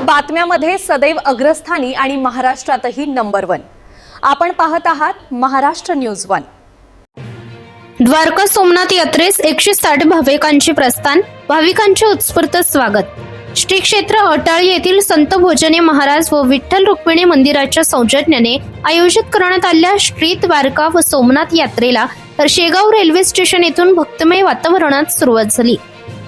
बातम्यामध्ये सदैव अग्रस्थानी आणि महाराष्ट्रातही नंबर 1। आपण पाहत आहात महाराष्ट्र न्यूज 1। द्वारका सोमनाथ यात्रेस 160 भाविकांचे प्रस्थान, भाविकांचे उत्स्फूर्त स्वागत। श्री क्षेत्र अटाळी येथील संत भोजने महाराज व विठ्ठल रुक्मिणी मंदिराच्या सौजन्याने आयोजित करण्यात आलेल्या श्री द्वारका व सोमनाथ यात्रेला शेगाव रेल्वे स्टेशन येथून भक्तिमय वातावरणात सुरुवात झाली।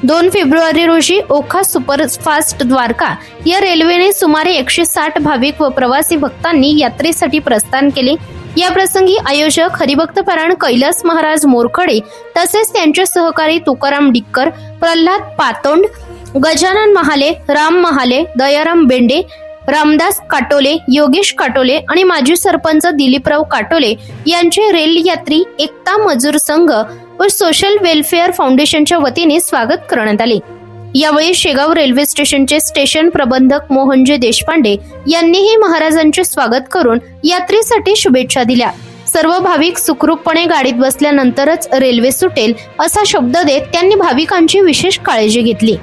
2 फेब्रुवारी रोजी ओखा सुपरफास्ट द्वारका या रेल्वेने सुमारे 160 भाविक व प्रवासी भक्तांनी यात्रेसाठी प्रस्थान केले। या प्रसंगी आयोजक हरिभक्त परायण कैलास महाराज मोरखडे तसेच त्यांचे सहकारी तुकाराम डिक्कर, प्रल्हाद पातोंड, गजानन महाले, राम महाले, दयाराम बेंडे, रामदास काटोले, योगेश काटोले आणि माजी सरपंच दिलीपराव काटोले यांचे रेल यात्री एकता मजूर संघ व सोशल वेलफेअर फाउंडेशनच्या वतीने स्वागत करण्यात आले। यावेळी शेगाव रेल्वे स्टेशनचे स्टेशन प्रबंधक मोहनजी देशपांडे यांनीही महाराजांचे स्वागत करून यात्रेसाठी शुभेच्छा दिल्या। सर्व भाविक सुखरूपपणे गाडीत बसल्यानंतरच रेल्वे सुटेल असा शब्द देत त्यांनी भाविकांची विशेष काळजी घेतली।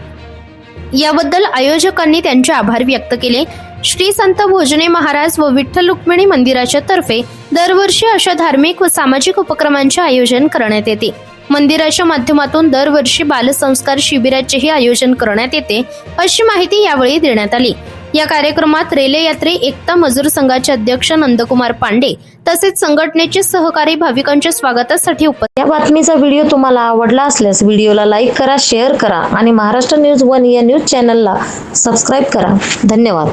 याबद्दल आयोजकांनी त्यांचे आभार व्यक्त केले। श्री संत भोजने महाराज व विठ्ठल रुक्मिणी मंदिराच्या तर्फे दरवर्षी अशा धार्मिक व सामाजिक उपक्रमांचे आयोजन करण्यात येते। मंदिराच्या माध्यमातून दरवर्षी बालसंस्कार शिबिराचेही आयोजन करण्यात येते अशी माहिती यावेळी देण्यात आली। या कार्यक्रमात रेल्वे यात्री एकता मजूर संघाचे अध्यक्ष नंदकुमार पांडे तसेच संघटनेचे सहकारी भाविकांच्या स्वागतासाठी उपस्थित। या बातमीचा व्हिडिओ तुम्हाला आवडला असल्यास व्हिडिओला लाईक करा, शेअर करा आणि महाराष्ट्र न्यूज 1 या न्यूज चॅनलला सबस्क्राईब करा। धन्यवाद।